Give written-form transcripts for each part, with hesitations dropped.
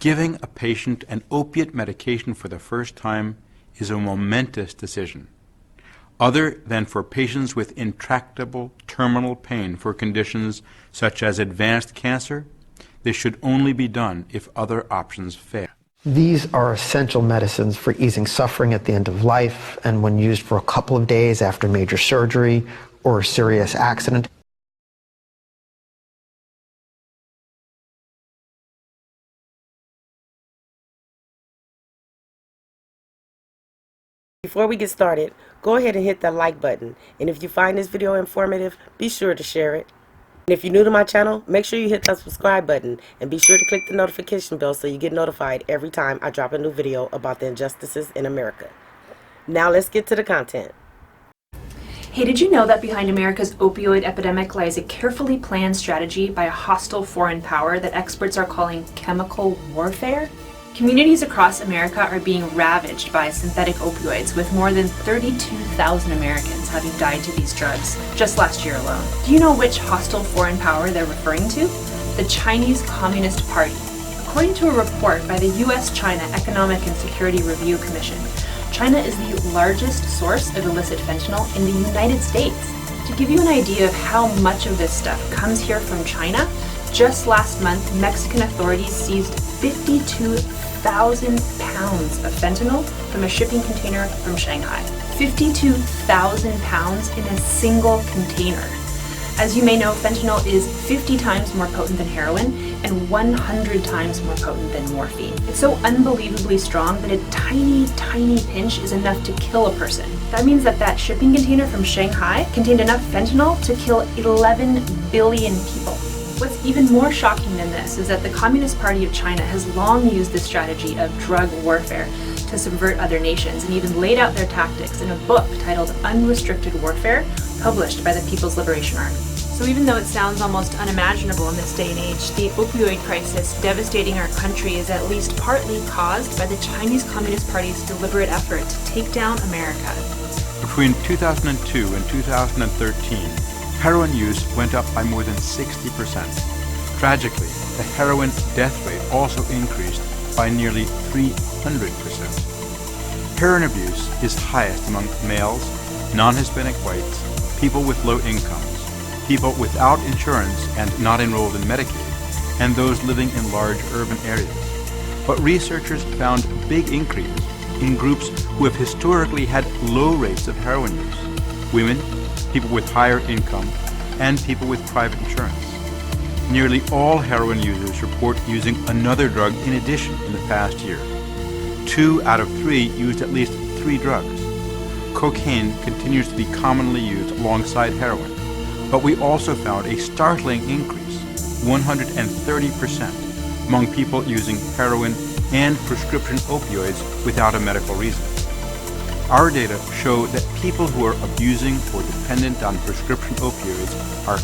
Giving a patient an opiate medication for the first time is a momentous decision. Other than for patients with intractable terminal pain for conditions such as advanced cancer, this should only be done if other options fail. These are essential medicines for easing suffering at the end of life and when used for a couple of days after major surgery or a serious accident. Before we get started, go ahead and hit that like button. And if you find this video informative, be sure to share it. And if you're new to my channel, make sure you hit that subscribe button and be sure to click the notification bell so you get notified every time I drop a new video about the injustices in America. Now let's get to the content. Hey, did you know that behind America's opioid epidemic lies a carefully planned strategy by a hostile foreign power that experts are calling chemical warfare? Communities across America are being ravaged by synthetic opioids, with more than 32,000 Americans having died to these drugs just last year alone. Do you know which hostile foreign power they're referring to? The Chinese Communist Party. According to a report by the U.S.-China Economic and Security Review Commission, China is the largest source of illicit fentanyl in the United States. To give you an idea of how much of this stuff comes here from China, just last month, Mexican authorities seized 52,000 pounds of fentanyl from a shipping container from Shanghai. 52,000 pounds in a single container. As you may know, fentanyl is 50 times more potent than heroin and 100 times more potent than morphine. It's so unbelievably strong that a tiny, tiny pinch is enough to kill a person. That means that shipping container from Shanghai contained enough fentanyl to kill 11 billion people. What's even more shocking than this is that the Communist Party of China has long used this strategy of drug warfare to subvert other nations and even laid out their tactics in a book titled Unrestricted Warfare, published by the People's Liberation Army. So even though it sounds almost unimaginable in this day and age, the opioid crisis devastating our country is at least partly caused by the Chinese Communist Party's deliberate effort to take down America. Between 2002 and 2013, heroin use went up by more than 60%. Tragically, the heroin death rate also increased by nearly 300%. Heroin abuse is highest among males, non-Hispanic whites, people with low incomes, people without insurance and not enrolled in Medicaid, and those living in large urban areas. But researchers found big increases in groups who have historically had low rates of heroin use: women, people with higher income, and people with private insurance. Nearly all heroin users report using another drug in addition in the past year. 2 out of 3 used at least 3 drugs. Cocaine continues to be commonly used alongside heroin, but we also found a startling increase, 130%, among people using heroin and prescription opioids without a medical reason. Our data show that people who are abusing or dependent on prescription opioids are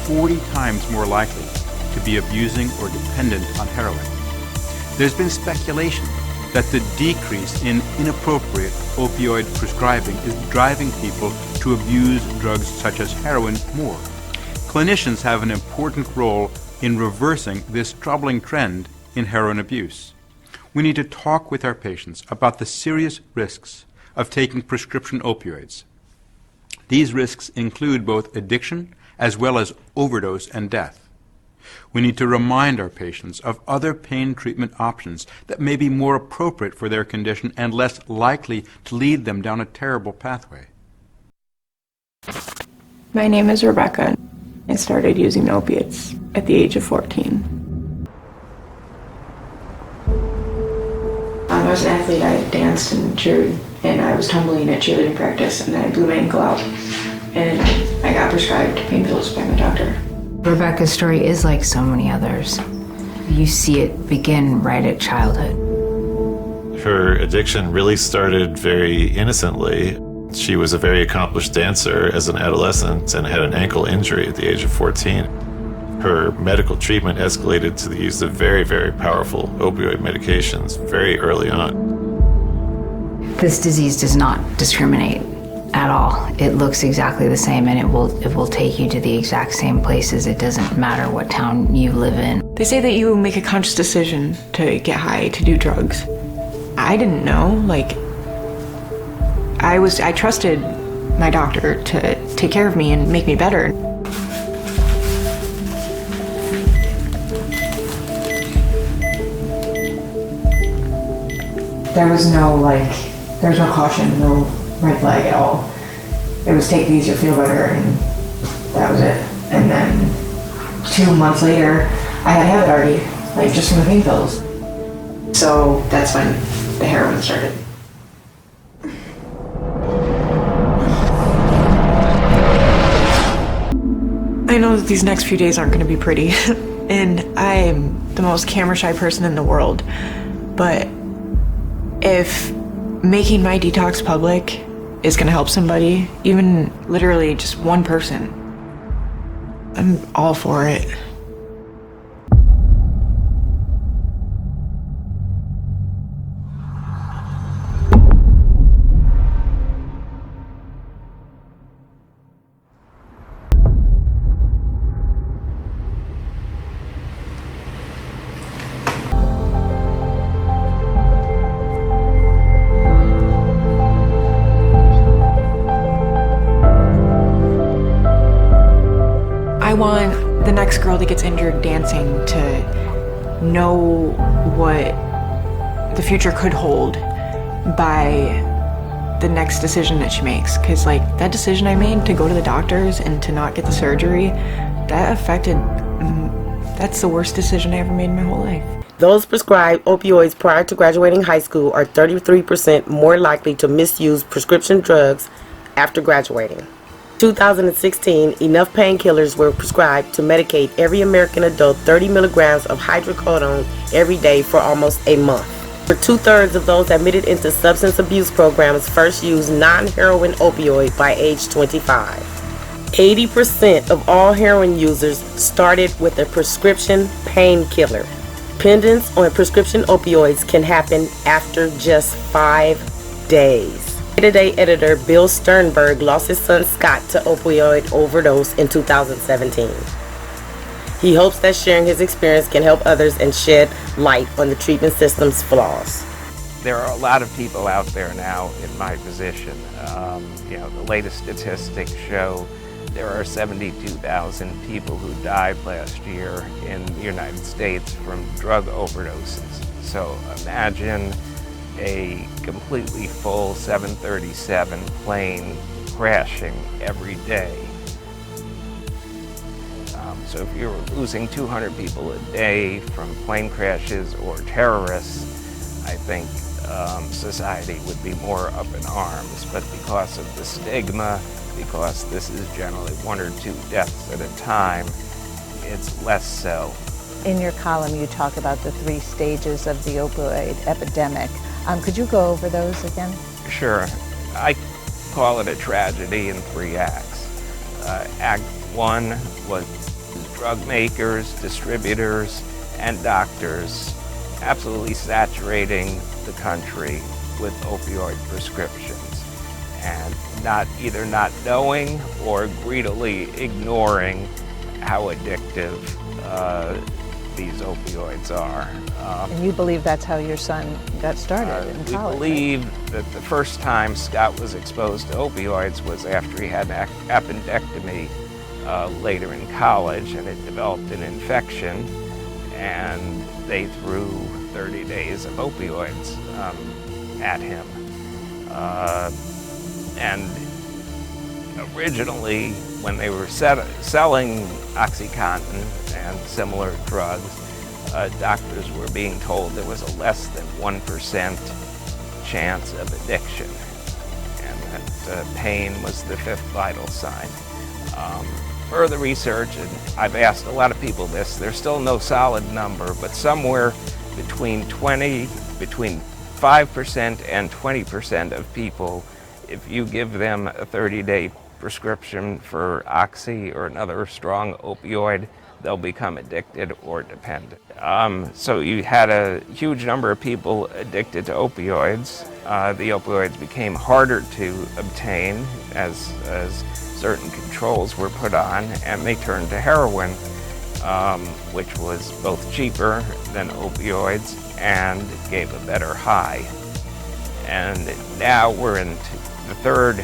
40 times more likely to be abusing or dependent on heroin. There's been speculation that the decrease in inappropriate opioid prescribing is driving people to abuse drugs such as heroin more. Clinicians have an important role in reversing this troubling trend in heroin abuse. We need to talk with our patients about the serious risks of taking prescription opioids. These risks include both addiction as well as overdose and death. We need to remind our patients of other pain treatment options that may be more appropriate for their condition and less likely to lead them down a terrible pathway. My name is Rebecca. I started using opiates at the age of 14. I was an athlete. I danced and cheered, and I was tumbling at cheerleading practice, and then I blew my ankle out, and I got prescribed pain pills by my doctor. Rebecca's story is like so many others. You see it begin right at childhood. Her addiction really started very innocently. She was a very accomplished dancer as an adolescent and had an ankle injury at the age of 14. Her medical treatment escalated to the use of very, very powerful opioid medications very early on. This disease does not discriminate. at all. It looks exactly the same, and it will take you to the exact same places. It doesn't matter what town you live in. They say that you make a conscious decision to get high, to do drugs. I didn't know, like, I trusted my doctor to take care of me and make me better. There was no caution, no red flag at all. It was take these, you'll feel better, and that was it. And then 2 months later, I had it already, like just from the pain pills. So that's when the heroin started. I know that these next few days aren't going to be pretty, and I am the most camera shy person in the world, but if making my detox public is going to help somebody, even literally just one person, I'm all for it. I want the next girl that gets injured dancing to know what the future could hold by the next decision that she makes. Because, like, that decision I made to go to the doctors and to not get the surgery, that's the worst decision I ever made in my whole life. Those prescribed opioids prior to graduating high school are 33% more likely to misuse prescription drugs after graduating. 2016, enough painkillers were prescribed to medicate every American adult 30 milligrams of hydrocodone every day for almost a month. For 2/3 of those admitted into substance abuse programs first used non-heroin opioid by age 25. 80% of all heroin users started with a prescription painkiller. Dependence on prescription opioids can happen after just 5 days. Day-to-day editor Bill Sternberg lost his son Scott to opioid overdose in 2017. He hopes that sharing his experience can help others and shed light on the treatment system's flaws. There are a lot of people out there now in my position. The latest statistics show there are 72,000 people who died last year in the United States from drug overdoses. So imagine a completely full 737 plane crashing every day. So if you're losing 200 people a day from plane crashes or terrorists, I think society would be more up in arms. But because of the stigma, because this is generally 1 or 2 deaths at a time, it's less so. In your column, you talk about the 3 stages of the opioid epidemic. Could you go over those again? Sure. I call it a tragedy in 3 acts. Act 1 was drug makers, distributors, and doctors absolutely saturating the country with opioid prescriptions and either not knowing or greedily ignoring how addictive these opioids are. And you believe that's how your son got started in college? We believe that the first time Scott was exposed to opioids was after he had an appendectomy later in college, and it developed an infection, and they threw 30 days of opioids at him. And originally, when they were selling OxyContin and similar drugs, doctors were being told there was a less than 1% chance of addiction, and that pain was the 5th vital sign. Further research, and I've asked a lot of people this, there's still no solid number, but somewhere between 5% and 20% of people, if you give them a 30-day prescription for oxy or another strong opioid, they'll become addicted or dependent. So you had a huge number of people addicted to opioids. The opioids became harder to obtain as certain controls were put on, and they turned to heroin, which was both cheaper than opioids and gave a better high. And now we're in the third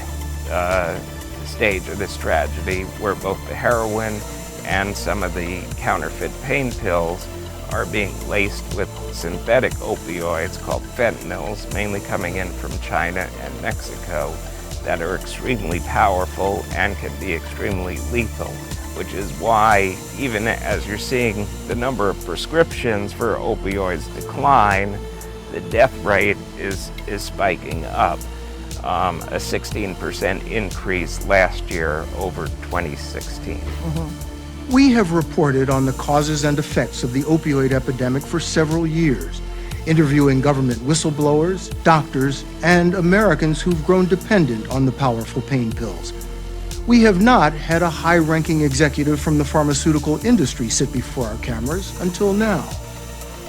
stage of this tragedy, where both the heroin and some of the counterfeit pain pills are being laced with synthetic opioids called fentanyls, mainly coming in from China and Mexico, that are extremely powerful and can be extremely lethal, which is why, even as you're seeing the number of prescriptions for opioids decline, the death rate is spiking up. A 16% increase last year over 2016. We have reported on the causes and effects of the opioid epidemic for several years, interviewing government whistleblowers, doctors, and Americans who've grown dependent on the powerful pain pills. We have not had a high-ranking executive from the pharmaceutical industry sit before our cameras until now.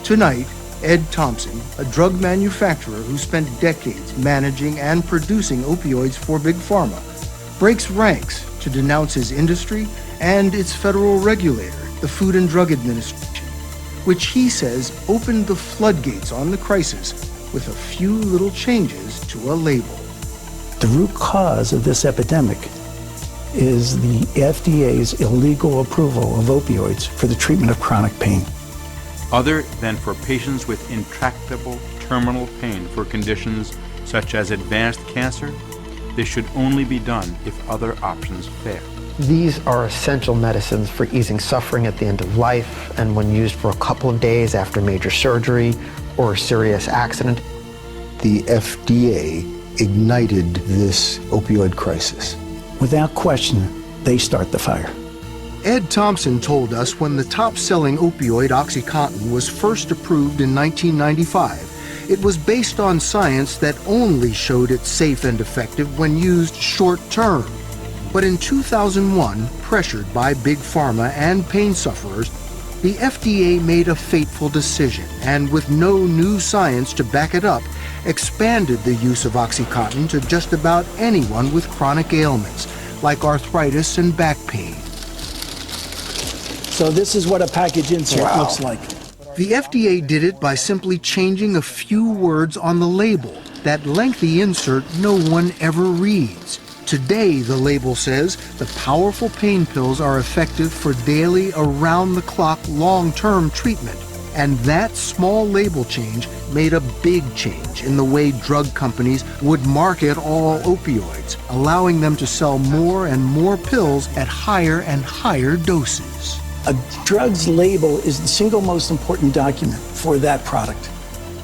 Tonight, Ed Thompson, a drug manufacturer who spent decades managing and producing opioids for Big Pharma, breaks ranks to denounce his industry and its federal regulator, the Food and Drug Administration, which he says opened the floodgates on the crisis with a few little changes to a label. The root cause of this epidemic is the FDA's illegal approval of opioids for the treatment of chronic pain. Other than for patients with intractable terminal pain for conditions such as advanced cancer, this should only be done if other options fail. These are essential medicines for easing suffering at the end of life and when used for a couple of days after major surgery or a serious accident. The FDA ignited this opioid crisis. Without question, they start the fire. Ed Thompson told us when the top-selling opioid OxyContin was first approved in 1995, it was based on science that only showed it safe and effective when used short-term. But in 2001, pressured by Big Pharma and pain sufferers, the FDA made a fateful decision and, with no new science to back it up, expanded the use of OxyContin to just about anyone with chronic ailments, like arthritis and back pain. So this is what a package insert looks like. The FDA did it by simply changing a few words on the label. That lengthy insert no one ever reads. Today, the label says the powerful pain pills are effective for daily, around-the-clock, long-term treatment. And that small label change made a big change in the way drug companies would market all opioids, allowing them to sell more and more pills at higher and higher doses. A drug's label is the single most important document for that product.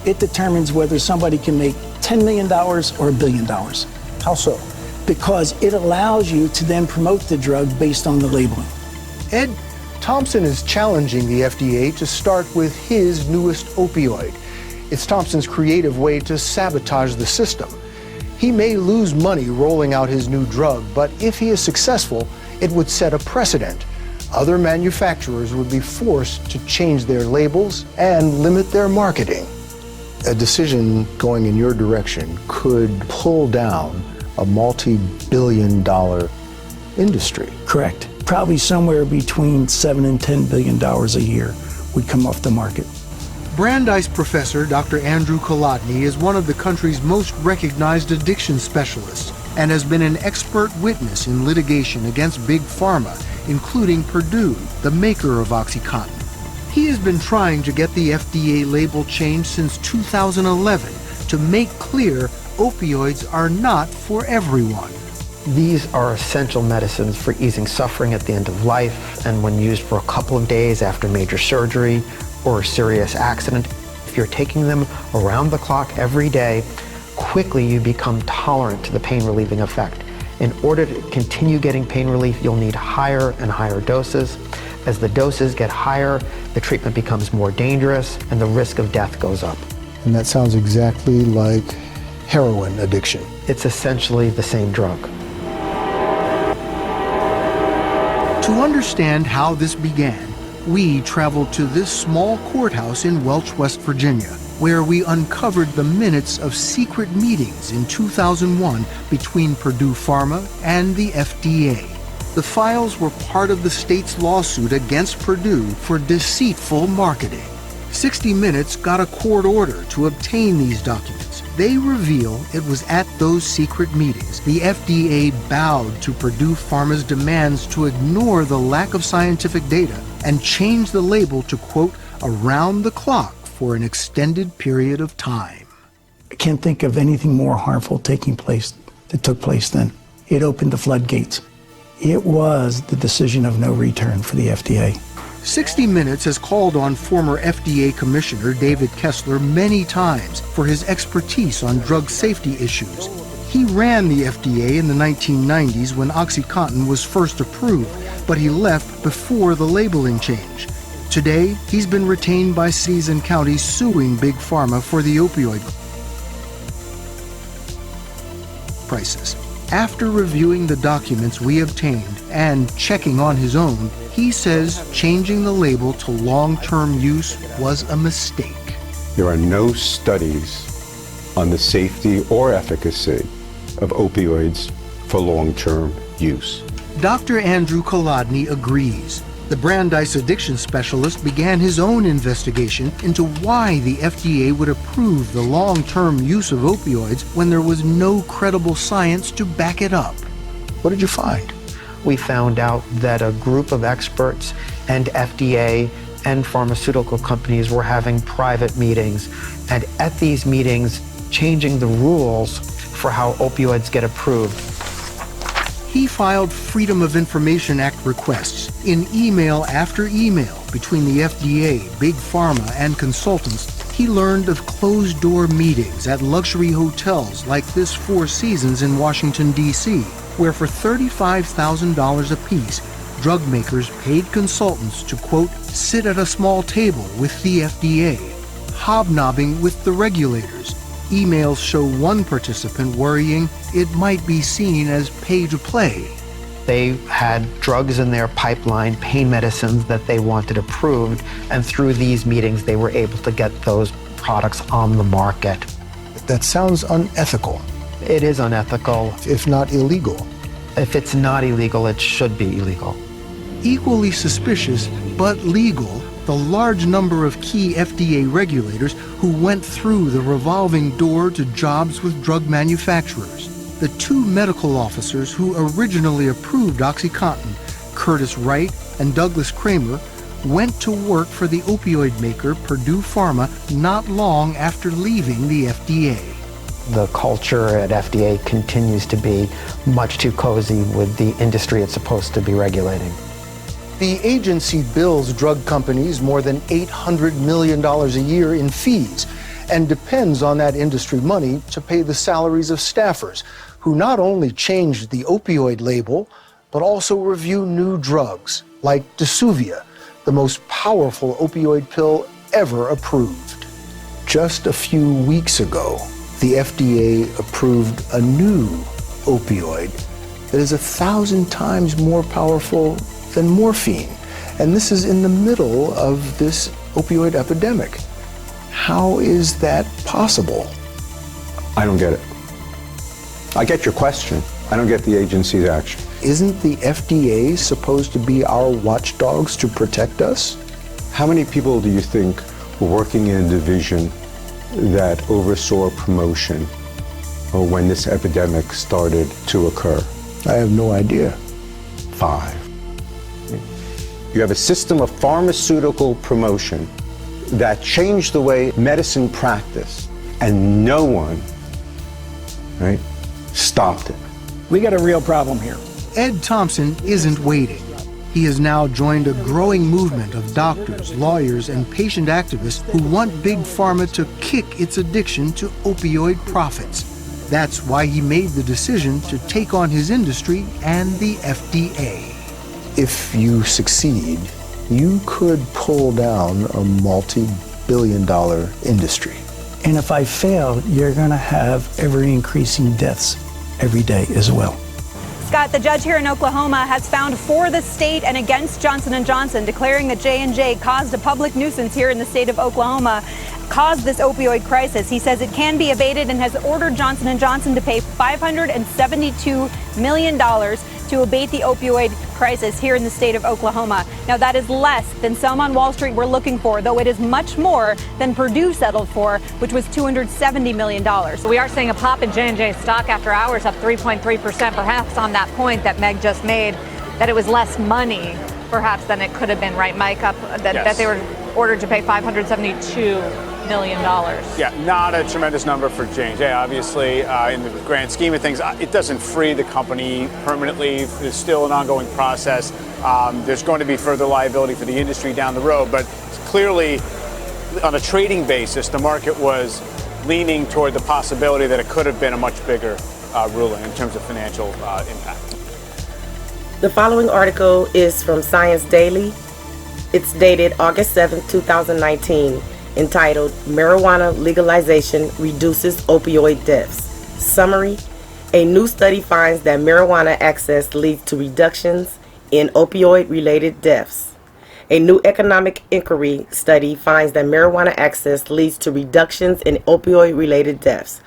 It determines whether somebody can make $10 million or $1 billion. How so? Because it allows you to then promote the drug based on the labeling. Ed Thompson is challenging the FDA to start with his newest opioid. It's Thompson's creative way to sabotage the system. He may lose money rolling out his new drug, but if he is successful, it would set a precedent. Other manufacturers would be forced to change their labels and limit their marketing. A decision going in your direction could pull down a multi-billion-dollar industry. Correct. Probably somewhere between $7 and $10 billion a year would come off the market. Brandeis professor Dr. Andrew Kolodny is one of the country's most recognized addiction specialists and has been an expert witness in litigation against Big Pharma, including Purdue, the maker of OxyContin. He has been trying to get the FDA label changed since 2011 to make clear opioids are not for everyone. These are essential medicines for easing suffering at the end of life and when used for a couple of days after major surgery or a serious accident. If you're taking them around the clock every day, quickly you become tolerant to the pain-relieving effect. In order to continue getting pain relief, you'll need higher and higher doses. As the doses get higher, the treatment becomes more dangerous and the risk of death goes up. And that sounds exactly like heroin addiction. It's essentially the same drug. To understand how this began, we traveled to this small courthouse in Welch, West Virginia, where we uncovered the minutes of secret meetings in 2001 between Purdue Pharma and the FDA. The files were part of the state's lawsuit against Purdue for deceitful marketing. 60 Minutes got a court order to obtain these documents. They reveal it was at those secret meetings the FDA bowed to Purdue Pharma's demands to ignore the lack of scientific data and change the label to, quote, around the clock for an extended period of time. I can't think of anything more harmful that took place then. It opened the floodgates. It was the decision of no return for the FDA. 60 Minutes has called on former FDA Commissioner David Kessler many times for his expertise on drug safety issues. He ran the FDA in the 1990s when OxyContin was first approved, but he left before the labeling change. Today, he's been retained by cities and counties suing Big Pharma for the opioid crisis. After reviewing the documents we obtained and checking on his own, he says changing the label to long-term use was a mistake. There are no studies on the safety or efficacy of opioids for long-term use. Dr. Andrew Kolodny agrees. The Brandeis addiction specialist began his own investigation into why the FDA would approve the long-term use of opioids when there was no credible science to back it up. What did you find? We found out that a group of experts and FDA and pharmaceutical companies were having private meetings, and at these meetings, changing the rules for how opioids get approved. He filed Freedom of Information Act requests in email after email between the FDA, Big Pharma, and consultants. He learned of closed-door meetings at luxury hotels like this Four Seasons in Washington, D.C., where for $35,000 apiece, drug makers paid consultants to, quote, sit at a small table with the FDA, hobnobbing with the regulators. Emails show one participant worrying it might be seen as pay-to-play. They had drugs in their pipeline, pain medicines that they wanted approved, and through these meetings they were able to get those products on the market. That sounds unethical. It is unethical. If not illegal. If it's not illegal, it should be illegal. Equally suspicious, but legal, the large number of key FDA regulators who went through the revolving door to jobs with drug manufacturers. The two medical officers who originally approved OxyContin, Curtis Wright and Douglas Kramer, went to work for the opioid maker Purdue Pharma not long after leaving the FDA. The culture at FDA continues to be much too cozy with the industry it's supposed to be regulating. The agency bills drug companies more than $800 million a year in fees and depends on that industry money to pay the salaries of staffers who not only changed the opioid label, but also review new drugs like Disuvia, the most powerful opioid pill ever approved. Just a few weeks ago, the FDA approved a new opioid that is 1,000 times more powerful than morphine. And this is in the middle of this opioid epidemic. How is that possible? I don't get it. I get your question. I don't get the agency's action. Isn't the FDA supposed to be our watchdogs to protect us? How many people do you think were working in a division that oversaw promotion or when this epidemic started to occur? I have no idea. 5. You have a system of pharmaceutical promotion that changed the way medicine practiced, and no one, right, stopped it. We got a real problem here. Ed Thompson isn't waiting. He has now joined a growing movement of doctors, lawyers, and patient activists who want Big Pharma to kick its addiction to opioid profits. That's why he made the decision to take on his industry and the FDA. If you succeed, you could pull down a multi-billion-dollar industry. And if I fail, you're going to have ever-increasing deaths every day as well. Scott, the judge here in Oklahoma has found for the state and against Johnson & Johnson, declaring that J&J caused a public nuisance here in the state of Oklahoma, caused this opioid crisis. He says it can be abated and has ordered Johnson & Johnson to pay $572 million to abate the opioid crisis here in the state of Oklahoma. Now, that is less than some on Wall Street were looking for, though it is much more than Purdue settled for, which was $270 million. We are seeing a pop in J&J stock after hours, up 3.3%, perhaps on that point that Meg just made, that it was less money, perhaps, than it could have been, right, Mike? That they were ordered to pay $572 million. Yeah, not a tremendous number for J&J. Obviously, in the grand scheme of things, it doesn't free the company permanently. It's still an ongoing process. There's going to be further liability for the industry down the road, but clearly, on a trading basis, the market was leaning toward the possibility that it could have been a much bigger ruling in terms of financial impact. The following article is from Science Daily. It's dated August 7, 2019. Entitled, Marijuana Legalization Reduces Opioid Deaths. Summary, a new study finds that marijuana access leads to reductions in opioid-related deaths. A new economic inquiry study finds that marijuana access leads to reductions in opioid-related deaths.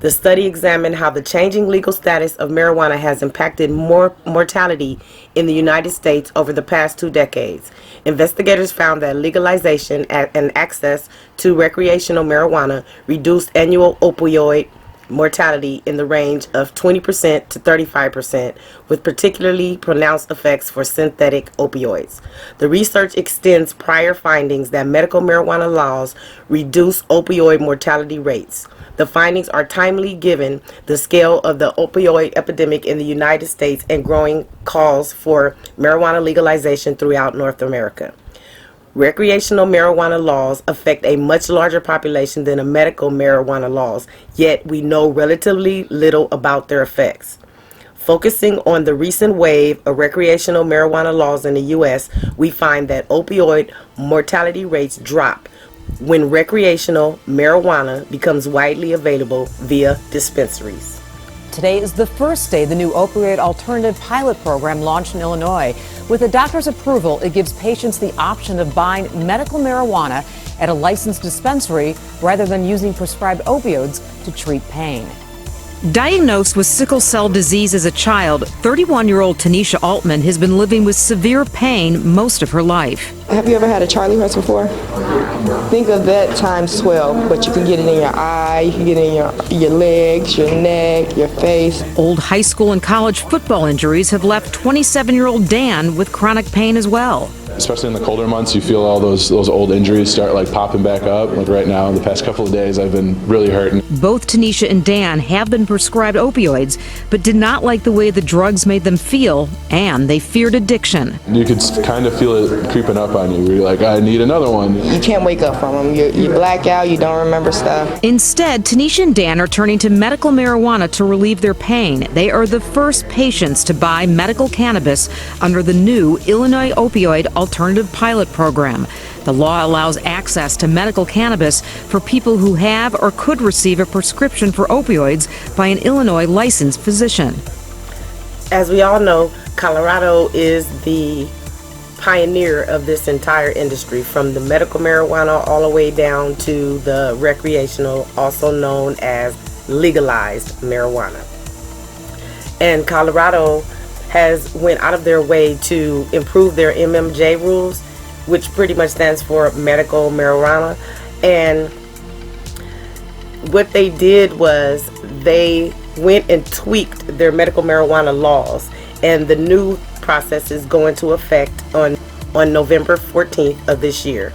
The study examined how the changing legal status of marijuana has impacted mortality in the United States over the past 2 decades. Investigators found that legalization and access to recreational marijuana reduced annual opioid mortality in the range of 20% to 35%, with particularly pronounced effects for synthetic opioids. The research extends prior findings that medical marijuana laws reduce opioid mortality rates. The findings are timely given the scale of the opioid epidemic in the United States and growing calls for marijuana legalization throughout North America. Recreational marijuana laws affect a much larger population than the medical marijuana laws, yet we know relatively little about their effects. Focusing on the recent wave of recreational marijuana laws in the U.S., we find that opioid mortality rates drop when recreational marijuana becomes widely available via dispensaries. Today is the first day the new opioid alternative pilot program launched in Illinois. With a doctor's approval, it gives patients the option of buying medical marijuana at a licensed dispensary rather than using prescribed opioids to treat pain. Diagnosed with sickle cell disease as a child, 31-year-old Tanisha Altman has been living with severe pain most of her life. Have you ever had a Charlie horse before? Think of that times 12, but you can get it in your eye, you can get it in your legs, your neck, your face. Old high school and college football injuries have left 27-year-old Dan with chronic pain as well. Especially in the colder months, you feel all those old injuries start popping back up. Like right now, in the past couple of days, I've been really hurting. Both Tanisha and Dan have been prescribed opioids, but did not like the way the drugs made them feel, and they feared addiction. You could kind of feel it creeping up on you. You're like, I need another one. You can't wake up from them. You black out, you don't remember stuff. Instead, Tanisha and Dan are turning to medical marijuana to relieve their pain. They are the first patients to buy medical cannabis under the new Illinois Opioid Alternative Pilot Program. The law allows access to medical cannabis for people who have or could receive a prescription for opioids by an Illinois licensed physician. As we all know, Colorado is the pioneer of this entire industry, from the medical marijuana all the way down to the recreational, also known as legalized marijuana. And Colorado has went out of their way to improve their MMJ rules, which pretty much stands for medical marijuana. And what they did was they went and tweaked their medical marijuana laws, and the new process is going to effect on November 14th of this year.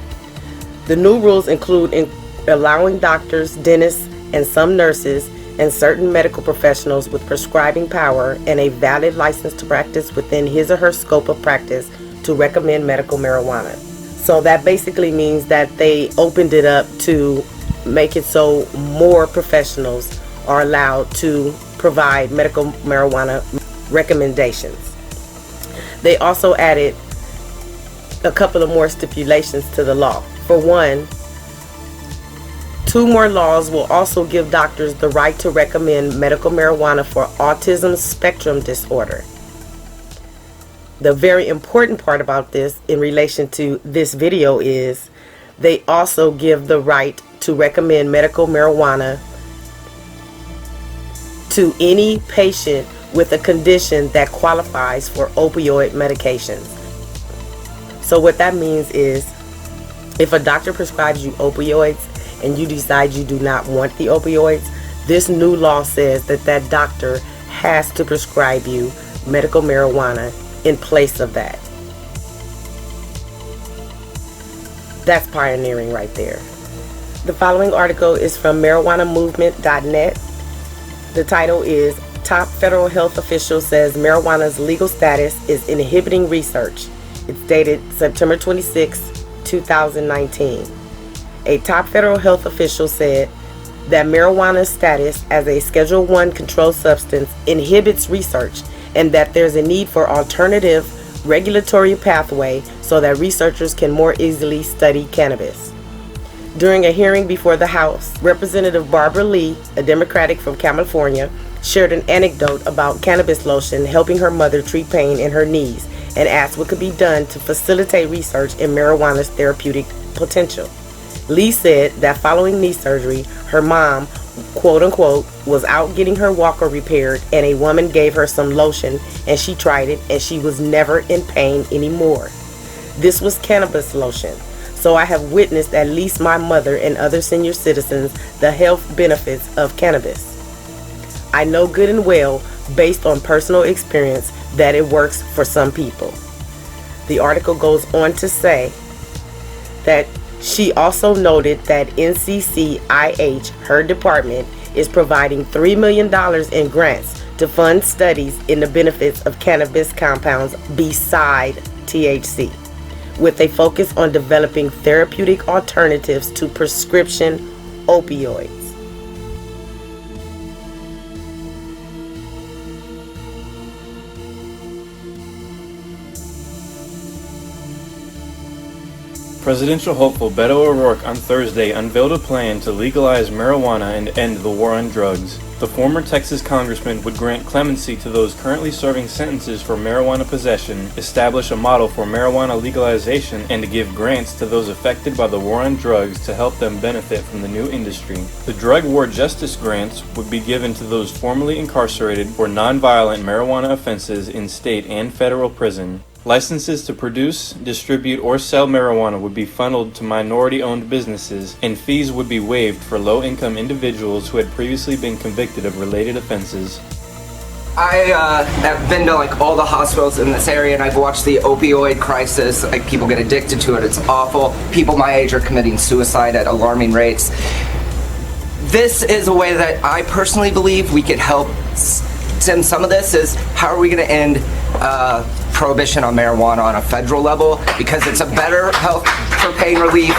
The new rules include allowing doctors, dentists, and some nurses and certain medical professionals with prescribing power and a valid license to practice within his or her scope of practice to recommend medical marijuana. So that basically means that they opened it up to make it so more professionals are allowed to provide medical marijuana recommendations. They also added a couple of more stipulations to the law. For one, 2 more laws will also give doctors the right to recommend medical marijuana for autism spectrum disorder. The very important part about this in relation to this video is they also give the right to recommend medical marijuana to any patient with a condition that qualifies for opioid medications. So what that means is if a doctor prescribes you opioids and you decide you do not want the opioids, this new law says that that doctor has to prescribe you medical marijuana in place of that. That's pioneering right there. The following article is from marijuanamovement.net. The title is Top Federal Health Official Says Marijuana's Legal Status is Inhibiting Research. It's dated September 26, 2019. A top federal health official said that marijuana's status as a Schedule I controlled substance inhibits research and that there's a need for alternative regulatory pathway so that researchers can more easily study cannabis. During a hearing before the House, Representative Barbara Lee, a Democratic from California, shared an anecdote about cannabis lotion helping her mother treat pain in her knees and asked what could be done to facilitate research in marijuana's therapeutic potential. Lee said that following knee surgery, her mom, quote unquote, was out getting her walker repaired and a woman gave her some lotion and she tried it and she was never in pain anymore. This was cannabis lotion. So I have witnessed, at least my mother and other senior citizens, the health benefits of cannabis. I know good and well, based on personal experience, that it works for some people. The article goes on to say that she also noted that NCCIH, her department, is providing $3 million in grants to fund studies in the benefits of cannabis compounds beside THC, with a focus on developing therapeutic alternatives to prescription opioids. Presidential hopeful Beto O'Rourke on Thursday unveiled a plan to legalize marijuana and end the war on drugs. The former Texas congressman would grant clemency to those currently serving sentences for marijuana possession, establish a model for marijuana legalization, and to give grants to those affected by the war on drugs to help them benefit from the new industry. The Drug War Justice Grants would be given to those formerly incarcerated for nonviolent marijuana offenses in state and federal prison. Licenses to produce, distribute, or sell marijuana would be funneled to minority-owned businesses, and fees would be waived for low-income individuals who had previously been convicted of related offenses. I have been to like all the hospitals in this area, and I've watched the opioid crisis. Like, people get addicted to it. It's awful. People my age are committing suicide at alarming rates. This is a way that I personally believe we could help stem some of this. Is how are we going to end prohibition on marijuana on a federal level, because it's a better health for pain relief.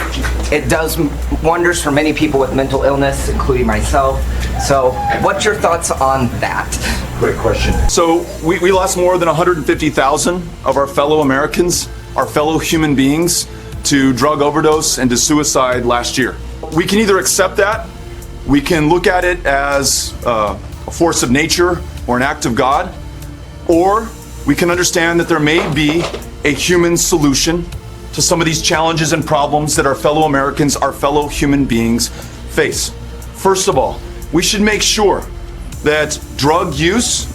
It does wonders for many people with mental illness, including myself. So what's your thoughts on that? Great question. So we lost more than 150,000 of our fellow Americans, our fellow human beings, to drug overdose and to suicide last year. We can either accept that, we can look at it as a force of nature or an act of God, or we can understand that there may be a human solution to some of these challenges and problems that our fellow Americans, our fellow human beings face. First of all, we should make sure that drug use,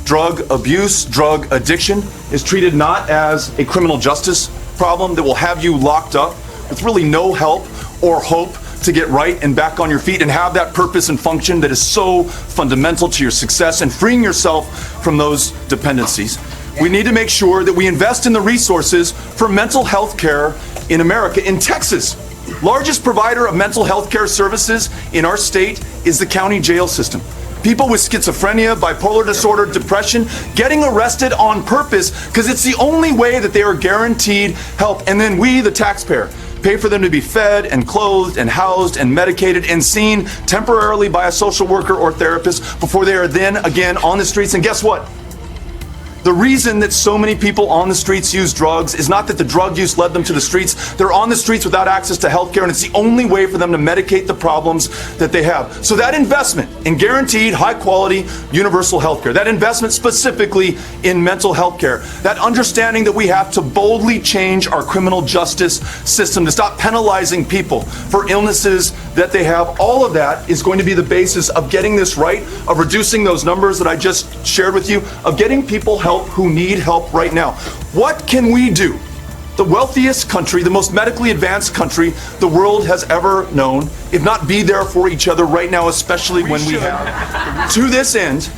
drug abuse, drug addiction is treated not as a criminal justice problem that will have you locked up with really no help or hope to get right and back on your feet and have that purpose and function that is so fundamental to your success and freeing yourself from those dependencies. We need to make sure that we invest in the resources for mental health care in America. In Texas, largest provider of mental health care services in our state is the county jail system. People with schizophrenia, bipolar disorder, depression, getting arrested on purpose because it's the only way that they are guaranteed help. And then we, the taxpayer, pay for them to be fed and clothed and housed and medicated and seen temporarily by a social worker or therapist before they are then again on the streets. And guess what? The reason that so many people on the streets use drugs is not that the drug use led them to the streets. They're on the streets without access to health care, and it's the only way for them to medicate the problems that they have. So that investment in guaranteed, high-quality, universal health care, that investment specifically in mental health care, that understanding that we have to boldly change our criminal justice system to stop penalizing people for illnesses that they have, all of that is going to be the basis of getting this right, of reducing those numbers that I just shared with you, of getting people help who need help right now. What can we do? The wealthiest country, the most medically advanced country the world has ever known, if not be there for each other right now, especially when we have. To this end,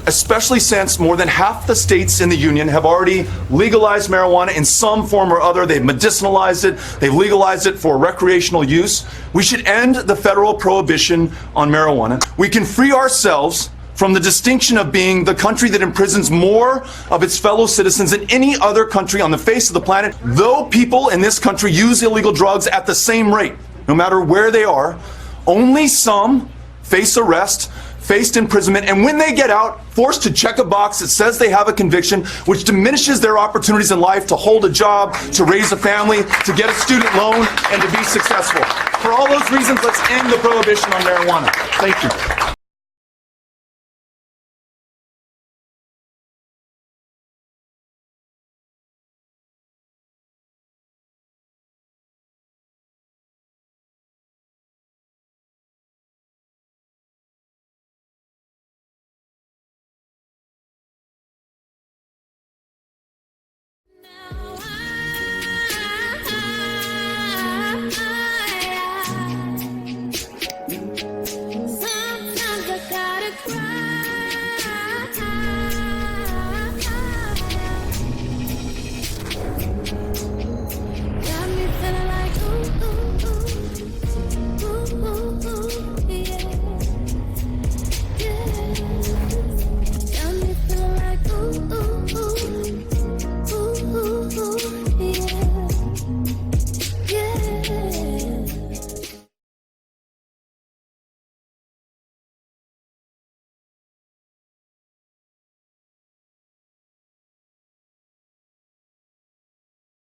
especially since more than half the states in the union have already legalized marijuana in some form or other. They've medicinalized it. They've legalized it for recreational use. We should end the federal prohibition on marijuana. We can free ourselves from the distinction of being the country that imprisons more of its fellow citizens than any other country on the face of the planet. Though people in this country use illegal drugs at the same rate, no matter where they are, only some face arrest, faced imprisonment, and when they get out, forced to check a box that says they have a conviction, which diminishes their opportunities in life to hold a job, to raise a family, to get a student loan, and to be successful. For all those reasons, let's end the prohibition on marijuana. Thank you.